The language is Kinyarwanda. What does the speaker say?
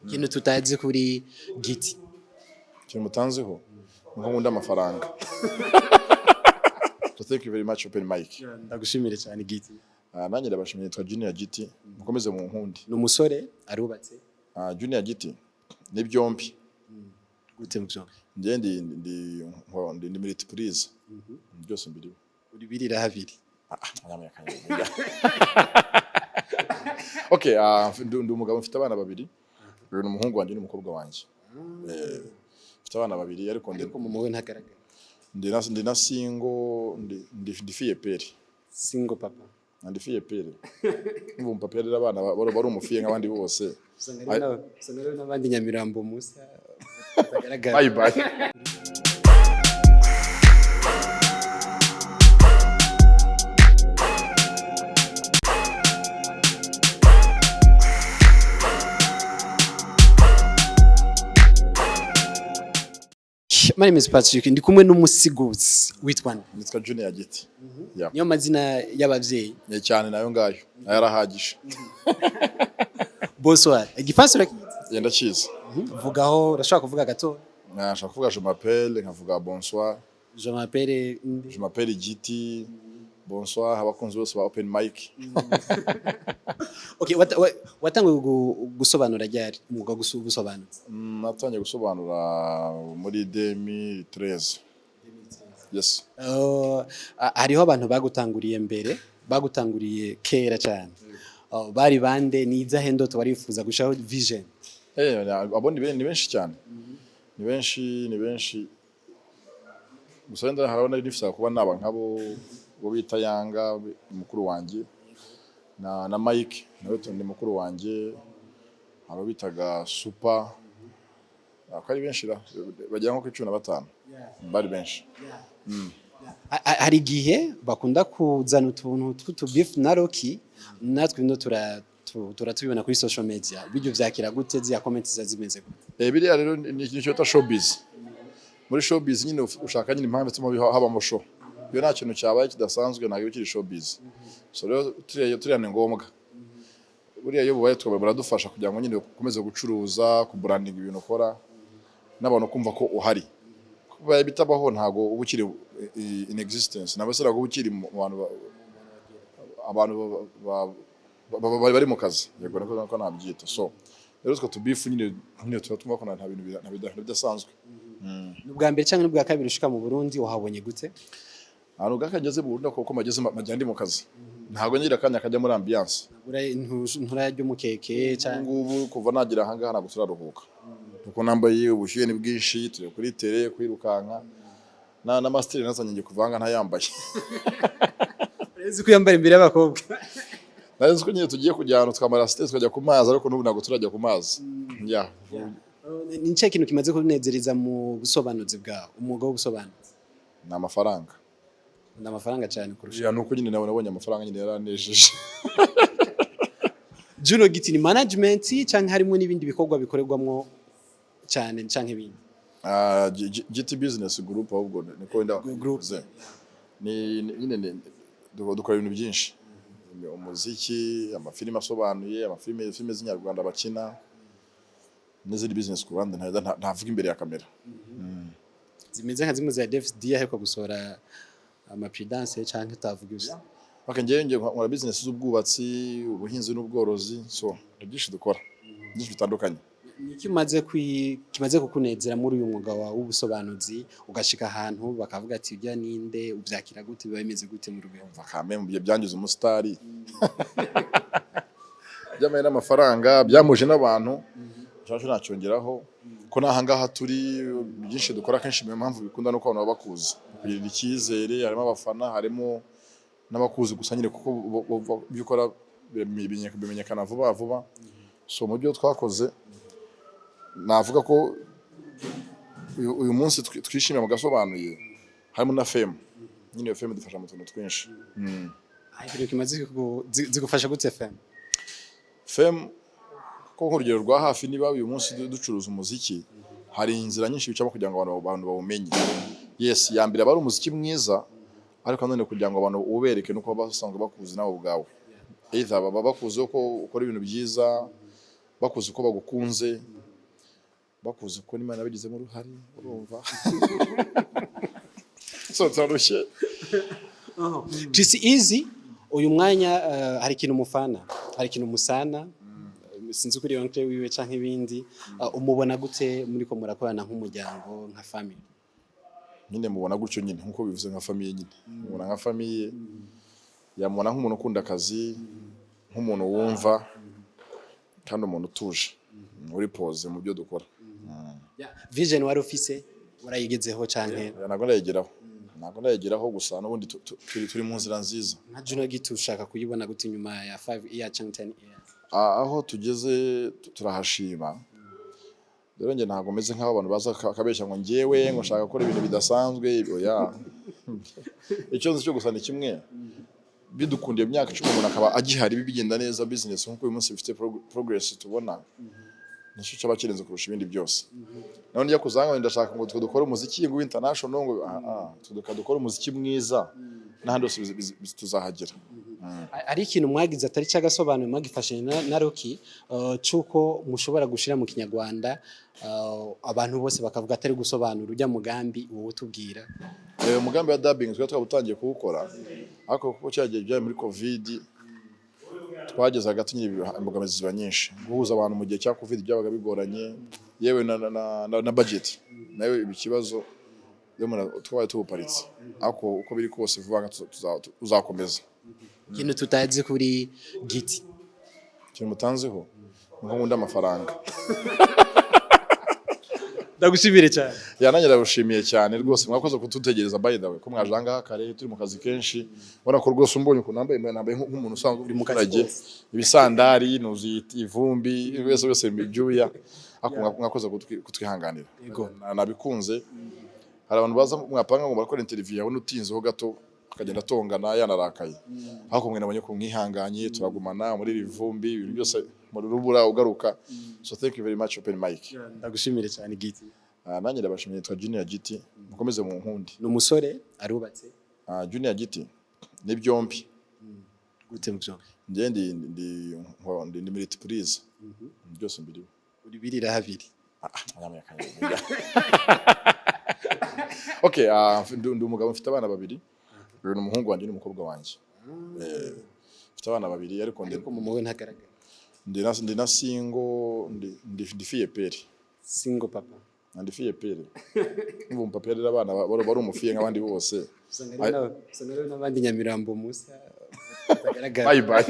ikintu tutazi kuri Giti ikintu mutanziho nko nkunda amafaranga. So thank you very much open mic. ndagushimire cyane Giti. Nanjye ndabashimiye twa Junior GITI mukomeze mu nkundi. Ni umusore arubatse. Junior GITI ni byombi. Gute muvyo? Nje ndi multiprise. Byose mbiri. Uri birira habiri. Okay, ndi umugabo mfite abana babiri. Uyu n'umuhungu wanjye n'umukobwa wanjye. Mfite abana babiri ariko mu muwe ntagaragara. Ndi na single ndi fiye pere. Single papa. Ndi fiye pere. Umva papa rero abana bari umufiye nk'abandi bose. Sonera n'abandi Nyamirambo Musa. Bye bye. My name is Patrick, ndi kumwe n'Umusiguzi witwa nitwa Junior GITI. Niyo mazina y'abavyeyi. Cyane nayo ngayo yarahagije. Bonsoir. Igifaransa urakizi? Yenda kizi. Vugaho, urashaka kuvuga gato? Nashaka kuvuga je m'appelle, nkavuga bonsoir. Je m'appelle GITI. Bonsoir, abakunzi bose ba open mic. Okay, watanguye gusobanura ryari umwuga gusobanura? Natangiye gusobanura muri 2013. Yes. Hariho abantu bagutanguriye kera cyane. Bari bande nizahe ndoto barifuza gushaho vision? Abo ni benshi cyane. Ni benshi. Gusa ndara harabona nifisa kuba naba nkabo bita Yanga mukuru wanjye na Mike nawe tundi mukuru wanjye abo bitaga Super akari benshi bajya nko 15 bari benshi. Hari gihe bakunda kuzana utuntu tw'utubeef na Rocky natwe ndo turatubibona kuri social media bijyo vyakira gute ziya comments zazimeze gute? Birya rero ni cyo ta showBiz. Muri showBiz nyine ushaka nyine impamvu tuma haba mu show. Iyo nta kintu cyabaye kidasanzwe ntabwo bikiri showBiz. So rero turiya ni ngombwa. Buriya yo bubaye twaba baradufasha kugira ngo nyine ukomeze gucuruza, kubranding ibintu ukora n'abantu kumva ko uhari. Kubaye bitabaho ntago ubukiri in existence. Nabasera ubukiri mu abantu bari mu kazi. Yego nako nabyita. So rero twa tubifu nyine turatuma ko nta bintu bidasanzwe. N'ubwa mbere cyangwa n'ubwa kabiri ushika mu Burundi wahabonye gute? Hano gakageze Burundi ko mageze majyandi mu kazi. Ntago ngira kanya kajya muri ambiance. Nturajya umukeke cyangwa ngubu kuva nagira hanga hana guturaruhuka. Kuko nambaye ubushyuhe ni bwinshi turi kuri tele kwirukanka. Na master nazanye ngiye kuvanga ntayambaye. Urezi ko yambara imbere y'abakobwa. Nazo ko nyine tugiye kujyana twamara stage twajya ku mazi ariko n'ubu nago turajya ku mazi. Ni nce kintu kimaze kunezereza mu busobanuzi bwawe umwuga wo gusobanuza? Ni amafaranga. Ni amafaranga cyane kurusha. Nuko nyine nawe nabonye amafaranga nyine yaranejeje. Junior GITI ni management cyangwa harimo n'ibindi bikorwa bikorerwamwo cyane cyangwa ibindi? GITI business group ahubwo niko nda group ni nyine dukora ibintu byinshi. Umuziki, amafilime asobanuye, amafilime z'inyarwanda bakina. N'izindi business ku Rwanda ntavuga imbere ya kamera. Zimeze nka zimwe za DFD ariko gusora amapredance cyangwa utavuga ibyo. Okay, ngiye nkora business z'ubwubatsi, ubuhinzi n'ubworozi, so byinshi dukora. Byinshi bitandukanye. Kimaze kukunezera muri uyu mwuga wa w'ubusobanuzi ugashika ahantu bakavuga ati ujya ninde ubyakira gute bimeze gute mu rugendo? Vakame mu byangiza umusitari. Byamaye n'amafaranga byamuje n'abantu. Cyaje nacyongeraho ko nahangaha turi byinshi dukora kenshi mu mpamvu bikunda no kwabona bakuza. Kugira ikizere harimo abafana harimo n'abakuzi gusa nyine kuko byukora bimenyekana vuba. So mu byo twakoze navuga ko uyu munsi twishimira mu gasobanuye harimo na fame. Nyine iyo fame dufasha mu tuntu twinshi. Ibyo kimaze zigufasha gute fame? Fame ko nk'urugero rwa hafi niba uyu munsi ducuruza umuziki hari inzira nyinshi bicamo kugira ngo abantu bawumenye. Yes, yambira bari umuziki mwiza ariko none kugira ngo abantu ubereke nuko basanzwe bakuzi nawe ubwawe. Either baba bakuze ko ukora ibintu byiza bakuze ko bagukunze, bakuze ko n'Imana yabigizemo uruhare, urumva so tsarushye. Just easy uyu mwanya hari ikintu mufana, hari ikintu musana, sinzi kuri yonke wiwe canke ibindi, umubona gute muri ko murakorana nk'umuryango nka family? Nyine mubona gutyo nyine nkuko bivuze nka famille nyine. Mubona nka famille, yamubona nk'umuntu ukunda akazi, nk'umuntu wumva kandi umuntu utuje uri pose mu byo dukora. Vision wari ufise warayigezeho canke? Ntabwo ndayigeraho gusa n'ubundi turi mu nzira nziza. Nka Junior GITI ushaka kuyibona gute nyuma ya 5 years canke 10 years? Aho tugeze turahashima. Rero nge ntabwo meze nk'abo abantu baza kabeshya ngo ngewe ngo nshaka gukora ibintu bidasanzwe. Oya, icyo nzi cyo gusa ni kimwe, bidukundiye imyaka 10 umuntu akaba agihari bigenda neza business nkuko uyu munsi bifite progress tubona, nicyo cyaba kirenze kurusha ibindi byose. None njya kuzanga ndashaka ngo dukore umuziki ngo international, ngo dukora umuziki mwiza n'ahandi hose tuzahagera. Ari ikintu mwagize atari cyagasobanuye mwagifashe na Rocky cyuko mushobora gushira mu Kinyarwanda abantu bose bakavuga atari gusobanura ujya mugambi wowe tubwira? Umugambi wa dubbing twabutangiye kuwukora, ariko kuko cyagiye byaje muri covid twageze hagati imbogamizi ziba nyinshi, guhuza abantu mu gihe cya covid byabaga bigoranye, yewe na budget nayo ibikibazo, twabaye tubuparitse, ariko uko biri kose vuba tuzakomeza. Ikintu tutazi kuri GITI, ikintu mutanzeho ngo nkunda amafaranga. Ndagushimire cyane. Nanjye ndagushimiye cyane rwose, mwakoze kututegereza by the way, ko mwaje ahangaha kare turi mu kazi kenshi, ubona ko rwose umbonye ukuntu nambaye nk'umuntu usanzwe uri mu kazi, ibisandari nuzi ivumbi wese mbibyuya, ariko mwakoze kutwihanganira. Nabikunze. Hari abantu baza mwapanga ngo barakora interview yawe nutinzeho gato akagenda tongana yanarakaye, ariko mwe nabonye ko mwihanganye, turagumana muri rivumbi ibintu byose muri rubura ugaruka. So thank you very much open mic. Ndagushimire cyane GITI. Nanjye ndabashimiye, twa Junior GITI, mukomeze mu nkundi. N'umusore arubatse? Junior GITI ni byombi. Gute mbyombi? Nje ndi multiprise. Byose mbiri. Uri birira habiri. Okay, ndi umugabo mfite abana babiri. Uyu ni umuhungu wanjye n'umukobwa wanjye. Mfite abana babiri ariko mu muwe ntagaragara. Ndi na single, ndi fiye pere. Single papa. Ndi fiye pere. Ubu papa yari abana bari umufiye nk'abandi bose. Sanare n'abandi Nyamirambo Musa. Bye bye.